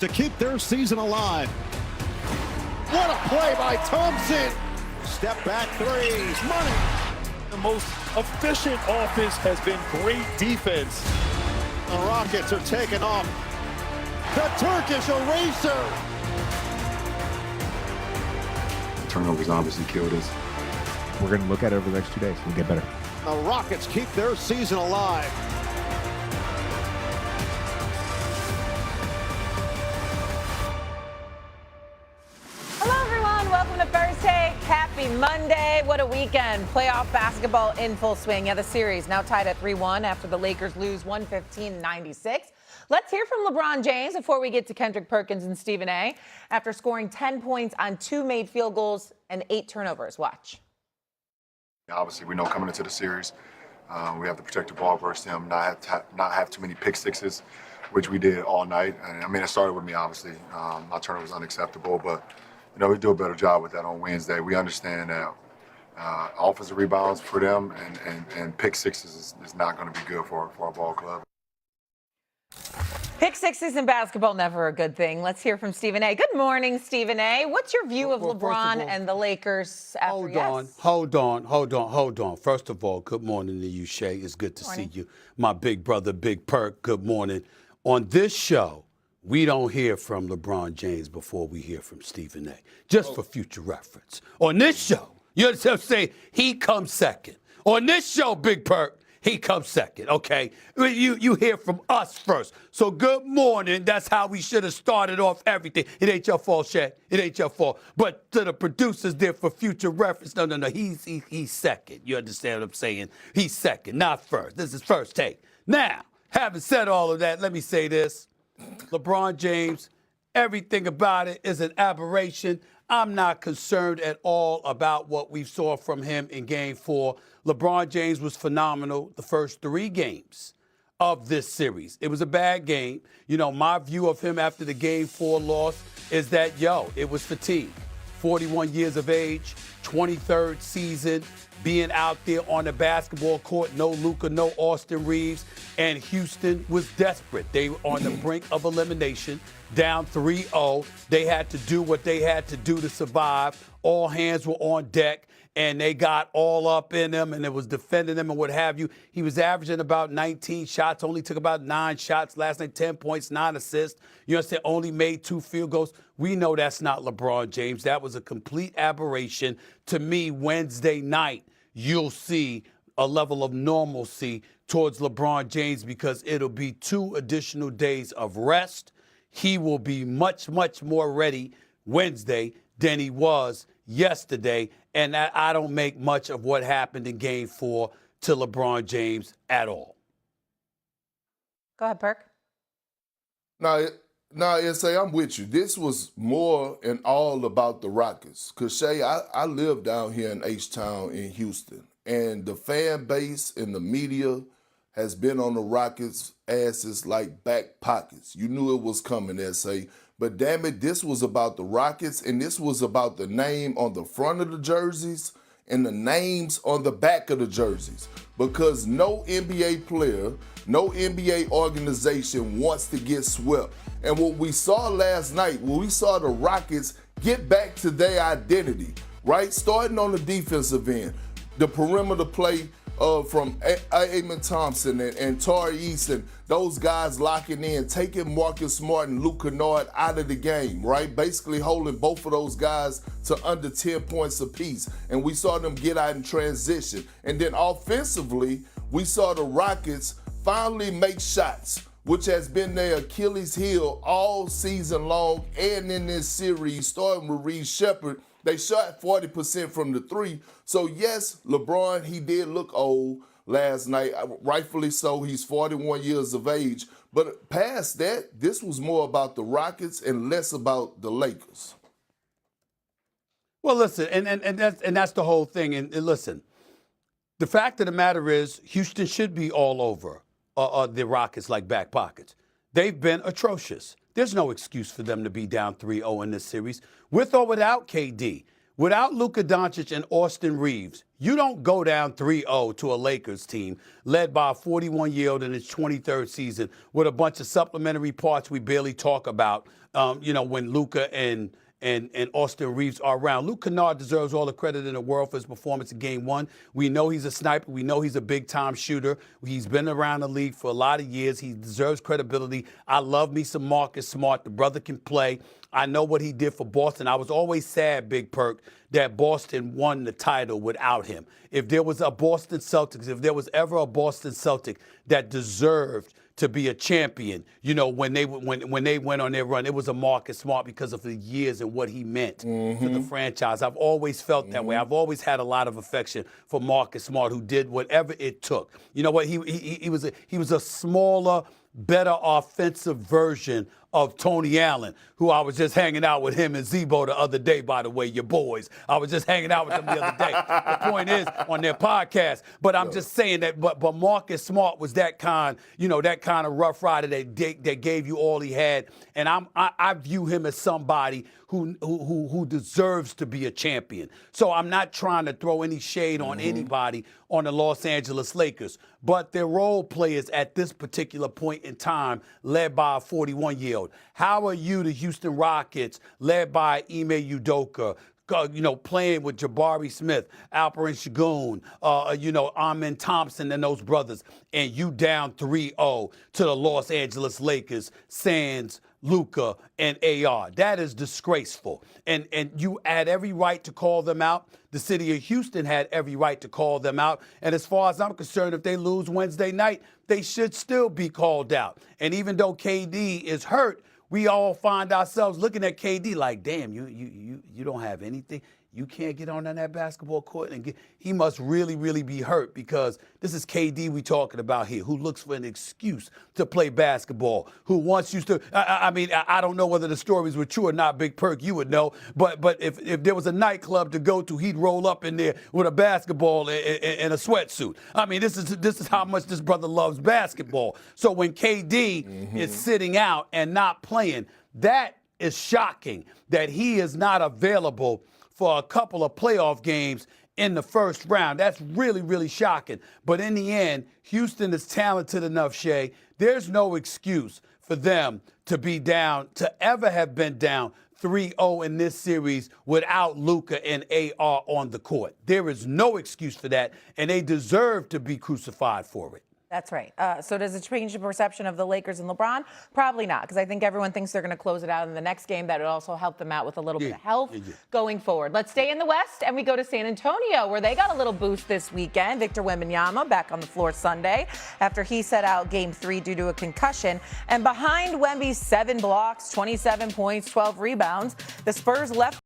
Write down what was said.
to keep their season alive. What a play by Thompson. Step back threes, money. The most efficient offense has been great defense. The Rockets are taking off. The Turkish eraser. Turnovers obviously killed us. We're going to look at it over the next 2 days. We'll get better. The Rockets keep their season alive. Hello, everyone. Welcome to First Take. Happy Monday. What a weekend. Playoff basketball in full swing. Yeah, the series now tied at 3-1 after the Lakers lose 115-96. Let's hear from LeBron James before we get to Kendrick Perkins and Stephen A. After scoring 10 points on 2 made field goals and 8 turnovers. Watch. Obviously, we know coming into the series, we have to protect the ball versus them, not have too many pick sixes, which we did all night. And I mean, it started with me, obviously. My turnover was unacceptable, but we do a better job with that on Wednesday. We understand that offensive rebounds for them and pick sixes is not going to be good for our ball club. Pick sixes in basketball, never a good thing. Let's hear from Stephen A. Good morning, Stephen A. What's your view of LeBron and the Lakers after Hold on. First of all, good morning to you, Shay. It's good to see you. My big brother, Big Perk, good morning. On this show, we don't hear from LeBron James before we hear from Stephen A. Just for future reference. On this show, you understand what I'm saying? He comes second. On this show, Big Perk, he comes second, okay? You hear from us first. So good morning. That's how we should have started off everything. It ain't your fault, Shay. It ain't your fault. But to the producers there for future reference, no. He's second. You understand what I'm saying? He's second, not first. This is First Take. Now, having said all of that, let me say this. LeBron James, everything about it is an aberration. I'm not concerned at all about what we saw from him in Game 4. LeBron James was phenomenal the first 3 games of this series. It was a bad game. My view of him after the Game 4 loss is that, it was fatigue. 41 years of age, 23rd season, being out there on the basketball court, no Luka, no Austin Reeves, and Houston was desperate. They were on the brink of elimination, down 3-0. They had to do what they had to do to survive. All hands were on deck, and they got all up in him, and it was defending him and what have you. He was averaging about 19 shots, only took about 9 shots last night, 10 points, 9 assists. You understand, only made 2 field goals. We know that's not LeBron James. That was a complete aberration. To me, Wednesday night, you'll see a level of normalcy towards LeBron James because it'll be 2 additional days of rest. He will be much, much more ready Wednesday than he was yesterday. And I don't make much of what happened in Game 4 to LeBron James at all. Go ahead, Perk. No, S.A., I'm with you. This was more and all about the Rockets. Because, Shay, I live down here in H-Town in Houston. And the fan base and the media has been on the Rockets' asses like back pockets. You knew it was coming, S.A. But, damn it, this was about the Rockets, and this was about the name on the front of the jerseys and the names on the back of the jerseys. Because no NBA player, no NBA organization wants to get swept. And what we saw last night, when we saw the Rockets get back to their identity, right? Starting on the defensive end, the perimeter play from Amen Thompson and Tari Easton, those guys locking in, taking Marcus Smart and Luke Kennard out of the game, right? Basically holding both of those guys to under 10 points apiece. And we saw them get out in transition. And then offensively, we saw the Rockets finally make shots, which has been their Achilles heel all season long and in this series, starting with Reed Shepherd. They shot 40% from the 3. So, yes, LeBron, he did look old last night. Rightfully so. He's 41 years of age. But past that, this was more about the Rockets and less about the Lakers. Well, listen, and that's the whole thing. And listen, the fact of the matter is Houston should be all over the Rockets like back pockets. They've been atrocious. There's no excuse for them to be down 3-0 in this series, with or without KD. Without Luka Doncic and Austin Reeves, you don't go down 3-0 to a Lakers team led by a 41-year-old in his 23rd season with a bunch of supplementary parts we barely talk about, when Luka and Austin Reeves are around. Luke Kennard deserves all the credit in the world for his performance in Game 1. We know he's a sniper. We know he's a big-time shooter. He's been around the league for a lot of years. He deserves credibility. I love me some Marcus Smart. The brother can play. I know what he did for Boston. I was always sad, Big Perk, that Boston won the title without him. If there was a Boston Celtics, if there was ever a Boston Celtic that deserved to be a champion, when they went on their run, it was a Marcus Smart because of the years and what he meant to the franchise. I've always felt that way. I've always had a lot of affection for Marcus Smart, who did whatever it took. You know what? He was a smaller, better offensive version of Tony Allen, who I was just hanging out with him and Zebo the other day, by the way, your boys. I was just hanging out with them the other day. The point is, on their podcast. But I'm just saying that, but Marcus Smart was that kind of rough rider that gave you all he had. And I view him as somebody who deserves to be a champion. So I'm not trying to throw any shade on anybody on the Los Angeles Lakers, but their role players at this particular point in time, led by a 41-year-old. How are you, the Houston Rockets, led by Ime Udoka, playing with Jabari Smith, Alperen Şengün, Amen Thompson and those brothers, and you down 3-0 to the Los Angeles Lakers, sans Luka and AR? That is disgraceful. And you had every right to call them out. The city of Houston had every right to call them out. And as far as I'm concerned, if they lose Wednesday night, they should still be called out. And even though KD is hurt, we all find ourselves looking at KD like, damn, you don't have anything. You can't get on that basketball court and he must really, really be hurt, because this is KD we talking about here, who looks for an excuse to play basketball, who wants you to, I don't know whether the stories were true or not, Big Perk, you would know, but if there was a nightclub to go to, he'd roll up in there with a basketball and a sweatsuit. This is how much this brother loves basketball. So when KD is sitting out and not playing, that is shocking that he is not available for a couple of playoff games in the first round. That's really, really shocking. But in the end, Houston is talented enough, Shay. There's no excuse for them to be down, to ever have been down 3-0 in this series without Luka and AR on the court. There is no excuse for that, and they deserve to be crucified for it. That's right. So does it change the perception of the Lakers and LeBron? Probably not, because I think everyone thinks they're going to close it out in the next game. That would also help them out with a little bit of health going forward. Let's stay in the West, and we go to San Antonio, where they got a little boost this weekend. Victor Wembanyama back on the floor Sunday after he set out Game 3 due to a concussion. And behind Wemby's 7 blocks, 27 points, 12 rebounds, the Spurs left